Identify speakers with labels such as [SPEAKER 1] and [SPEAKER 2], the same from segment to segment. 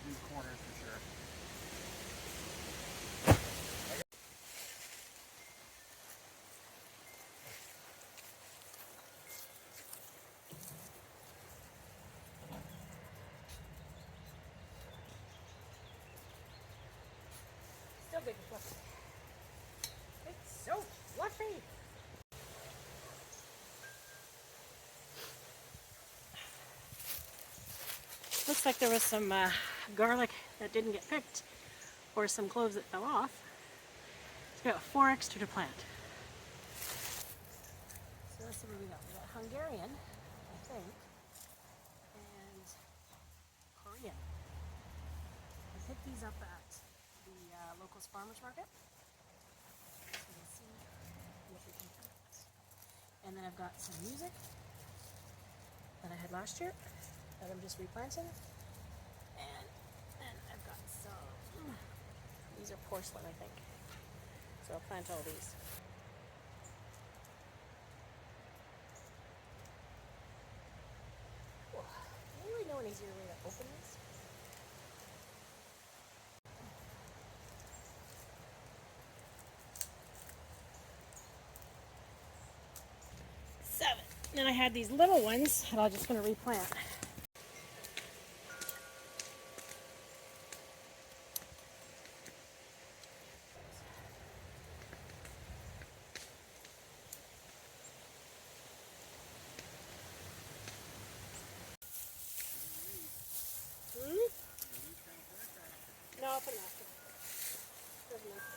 [SPEAKER 1] in corners for sure.
[SPEAKER 2] Still big and fluffy. It's so fluffy. Looks like there was some garlic that didn't get picked, or some cloves that fell off. It's got 4 extra to plant. So let's see what we got. We got Hungarian, I think, and Korean. I picked these up at the locals farmers market. So we'll see what we can plant. And then I've got some music that I had last year that I'm just replanting. And then I've got some, these are porcelain, I think. So I'll plant all these. Do you really know an easier way to open this? Seven. And then I had these little ones that I'm just going to replant. No, up enough. Doesn't matter.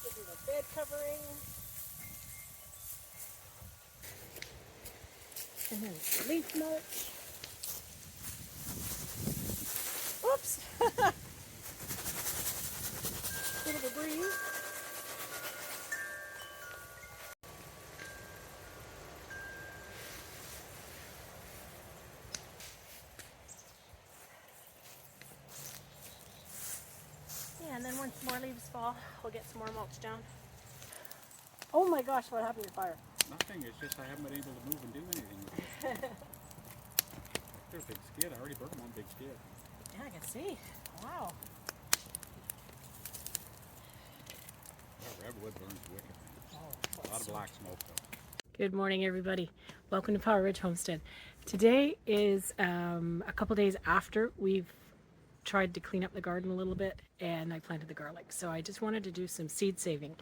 [SPEAKER 2] This is a bed covering. And then leaf mulch. Oops! Little debris. Yeah, and then once more leaves fall, we'll get some more mulch down. Oh my gosh, what happened to your fire?
[SPEAKER 1] Nothing, it's just I haven't been able to move and do anything with it. There's a big skid. I already burned one big skid.
[SPEAKER 2] Yeah, I can see. Wow.
[SPEAKER 1] Redwood burns wicked, man.
[SPEAKER 2] Oh,
[SPEAKER 1] A lot of black smoke though.
[SPEAKER 2] good morning, everybody. Welcome to Power Ridge Homestead. Today is a couple days after we've tried to clean up the garden a little bit, and I planted the garlic. So I just wanted to do some seed saving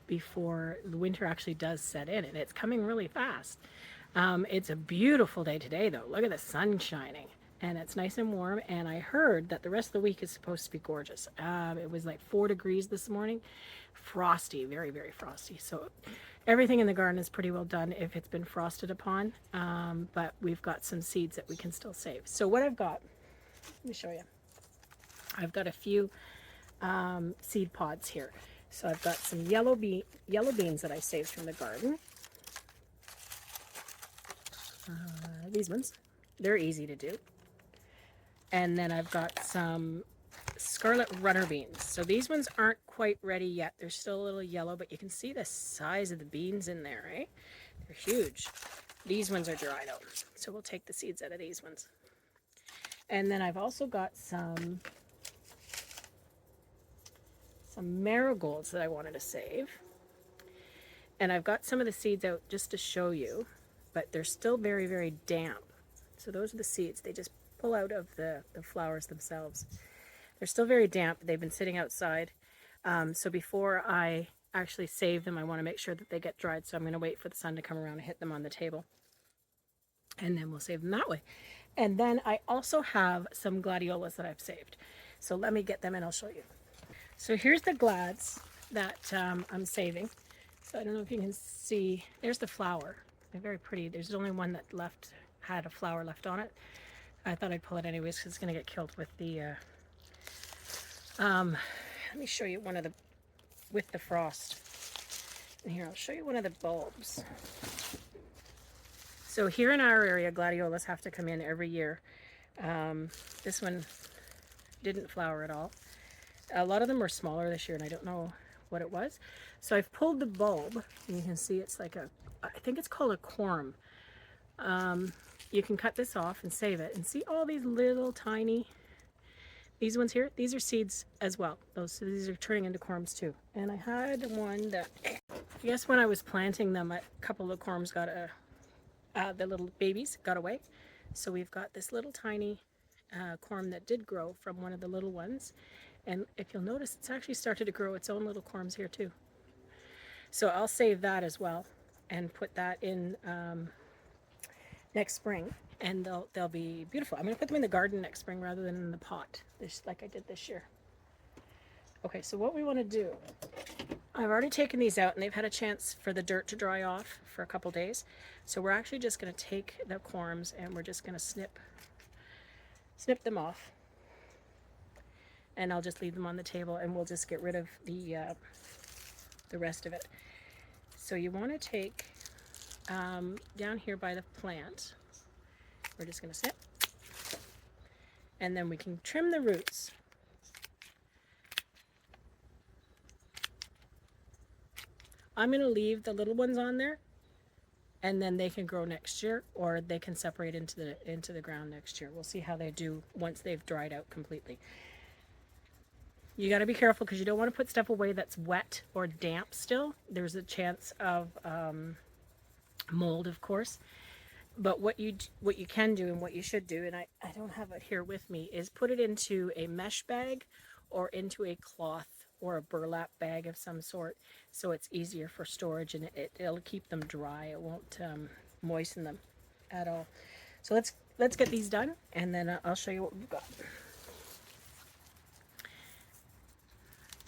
[SPEAKER 2] before the winter actually does set in, and it's coming really fast. It's a beautiful day today, though. Look at the sun shining, and it's nice and warm. And I heard that the rest of the week is supposed to be gorgeous. It was like 4 degrees this morning, frosty, very, very frosty. So everything in the garden is pretty well done if it's been frosted upon, but we've got some seeds that we can still save. So what I've got, let me show you. I've got a few seed pods here. So I've got some yellow beans that I saved from the garden. These ones, they're easy to do. And then I've got some scarlet runner beans. So these ones aren't quite ready yet. They're still a little yellow, but you can see the size of the beans in there, right? They're huge. These ones are dry though, so we'll take the seeds out of these ones. And then I've also got some marigolds that I wanted to save. And I've got some of the seeds out just to show you, but they're still very, very damp. So those are the seeds. They just pull out of the flowers themselves. They're still very damp. They've been sitting outside. So before I actually save them, I want to make sure that they get dried. So I'm going to wait for the sun to come around and hit them on the table. And then we'll save them that way. And then I also have some gladiolas that I've saved. So let me get them and I'll show you. So here's the glads that I'm saving. So I don't know if you can see, there's the flower. They're very pretty. There's only one that had a flower left on it. I thought I'd pull it anyways because it's going to get killed with the, let me show you one of the, with the frost. And here, I'll show you one of the bulbs. So here in our area, gladiolas have to come in every year. This one didn't flower at all. A lot of them were smaller this year, and I don't know what it was. So I've pulled the bulb, and you can see it's like I think it's called a corm. You can cut this off and save it, and see all these little tiny These ones here, these are seeds as well. These are turning into corms too. And I had one that, I guess when I was planting them, a couple of corms got the little babies got away. So we've got this little tiny corm that did grow from one of the little ones. And if you'll notice, it's actually started to grow its own little corms here too. So I'll save that as well and put that in next spring, and they'll be beautiful. I'm going to put them in the garden next spring rather than in the pot, like I did this year. Okay, so what we want to do, I've already taken these out and they've had a chance for the dirt to dry off for a couple days. So we're actually just going to take the corms and we're just going to snip them off. And I'll just leave them on the table and we'll just get rid of the rest of it. So you want to take down here by the plant, we're just going to snip, and then we can trim the roots. I'm going to leave the little ones on there, and then they can grow next year, or they can separate into the ground next year. We'll see how they do once they've dried out completely. You got to be careful because you don't want to put stuff away that's wet or damp still. There's a chance of mold, of course. But what you can do and what you should do, and I don't have it here with me, is put it into a mesh bag or into a cloth or a burlap bag of some sort, so it's easier for storage and it'll keep them dry. It won't moisten them at all. So let's get these done, and then I'll show you what we've got.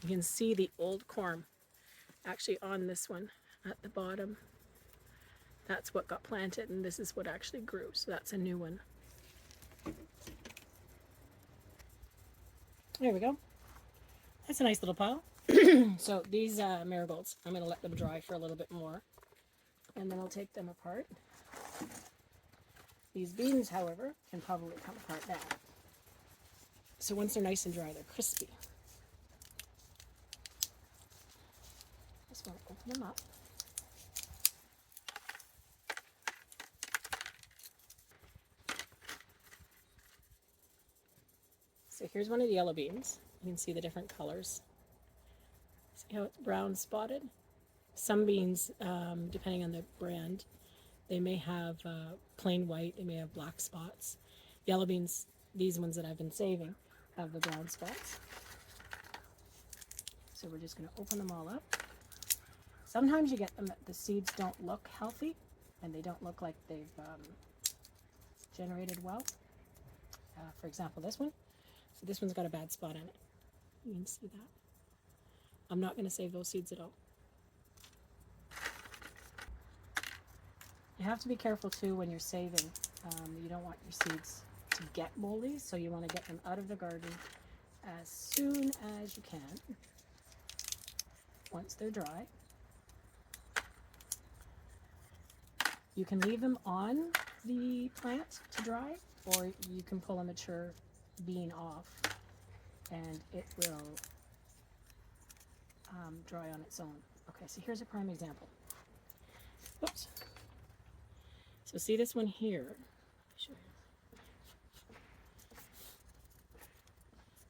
[SPEAKER 2] You can see the old corm actually on this one at the bottom. That's what got planted, and this is what actually grew. So that's a new one. There we go. That's a nice little pile. So these marigolds, I'm going to let them dry for a little bit more, and then I'll take them apart. These beans, however, can probably come apart now. So once they're nice and dry, they're crispy. Just want to open them up. So here's one of the yellow beans. You can see the different colors. See how it's brown spotted? Some beans, depending on the brand, they may have plain white, they may have black spots. Yellow beans, these ones that I've been saving, have the brown spots. So we're just going to open them all up. Sometimes you get them that the seeds don't look healthy and they don't look like they've generated well. For example, this one. So this one's got a bad spot on it. You can see that. I'm not going to save those seeds at all. You have to be careful too when you're saving. You don't want your seeds to get moldy, so you want to get them out of the garden as soon as you can, once they're dry. You can leave them on the plant to dry, or you can pull a mature bean off and it will dry on its own. Okay, so here's a prime example. Oops. So see this one here?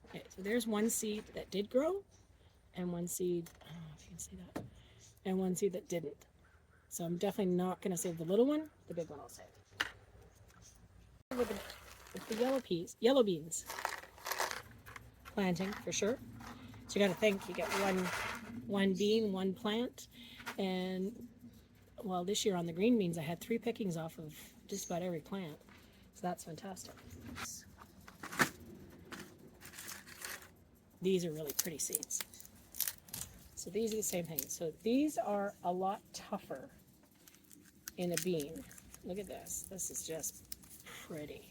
[SPEAKER 2] Okay, so there's one seed that did grow, and one seed, I don't know if you can see that, and one seed that didn't. So I'm definitely not going to save the little one. The big one I'll save. With the yellow beans, planting for sure. So you got to think, you get one bean, one plant, and well, this year on the green beans I had 3 pickings off of just about every plant. So that's fantastic. These are really pretty seeds. So these are the same thing. So these are a lot tougher in a bean. Look at this. This is just pretty.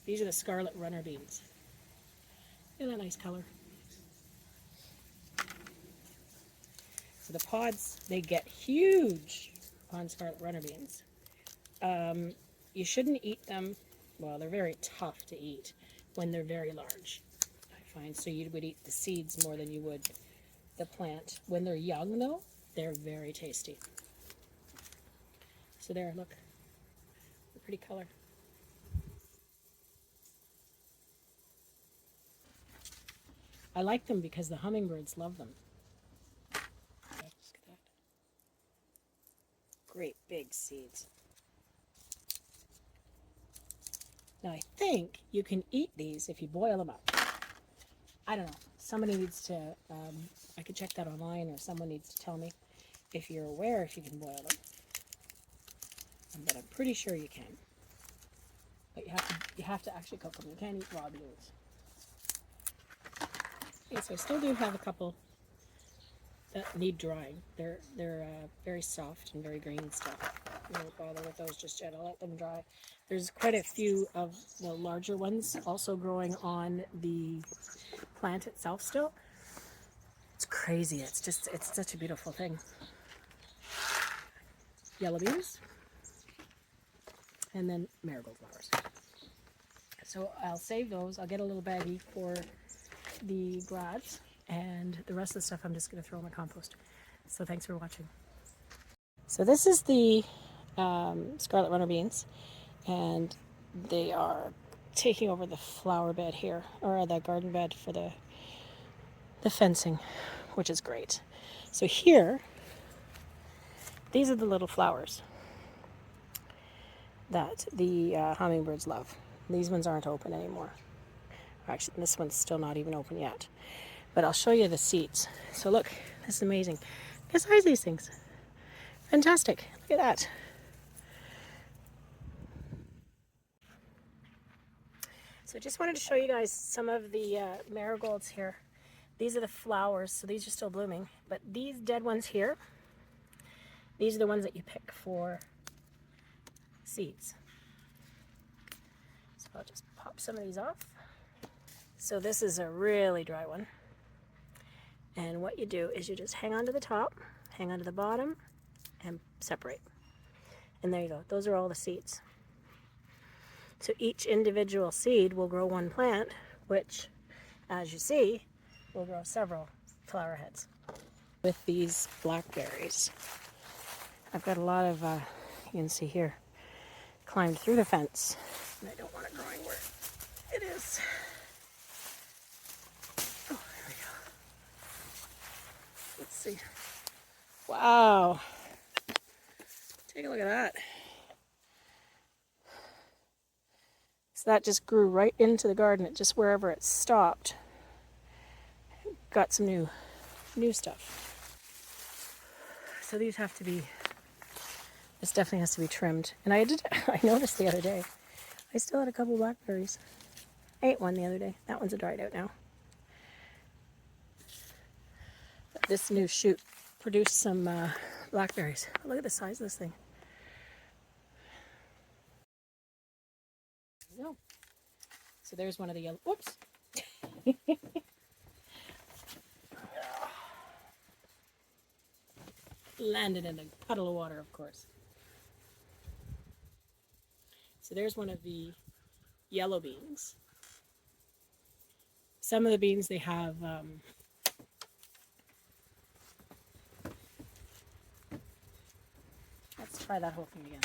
[SPEAKER 2] These are the Scarlet Runner beans. Isn't that nice color? So the pods, they get huge on Scarlet Runner beans. You shouldn't eat them, well, they're very tough to eat when they're very large, I find. So you would eat the seeds more than you would the plant. When they're young, though, they're very tasty. So there, look, the pretty color. I like them because the hummingbirds love them. Look at that. Great big seeds. Now I think you can eat these if you boil them up. I don't know. Somebody needs to, I could check that online, or someone needs to tell me if you're aware if you can boil them. But I'm pretty sure you can. But you have to actually cook them. You can't eat raw beans. Okay, so I still do have a couple that need drying. They're very soft and very green stuff. I won't bother with those just yet. I'll let them dry. There's quite a few of the larger ones also growing on the plant itself still. It's crazy. It's such a beautiful thing. Yellow beans. And then marigold flowers. So I'll save those. I'll get a little baggie for the grads, and the rest of the stuff I'm just going to throw in my compost. So thanks for watching. So this is the scarlet runner beans, and they are taking over the flower bed here, or the garden bed for the fencing, which is great. So here, these are the little flowers that the hummingbirds love. These ones aren't open anymore. Actually, this one's still not even open yet. But I'll show you the seeds. So look, this is amazing. Look at the size of these things. Fantastic. Look at that. So I just wanted to show you guys some of the marigolds here. These are the flowers, so these are still blooming. But these dead ones here, these are the ones that you pick for seeds. So I'll just pop some of these off. So this is a really dry one. And what you do is you just hang on to the top, hang on to the bottom, and separate. And there you go. Those are all the seeds. So each individual seed will grow one plant, which, as you see, will grow several flower heads. With these blackberries, I've got a lot of, you can see here, climbed through the fence. And I don't want it growing where it is. Oh, there we go. Let's see. Wow. Take a look at that. So that just grew right into the garden. It just wherever it stopped. Got some new stuff. So these have to be, this definitely has to be trimmed. And I noticed the other day, I still had a couple blackberries. I ate one the other day. That one's dried out now. But this new shoot produced some blackberries. Look at the size of this thing. There we go. So there's one of the yellow. Whoops. Landed in a puddle of water, of course. So there's one of the yellow beans. Some of the beans they have let's try that whole thing again.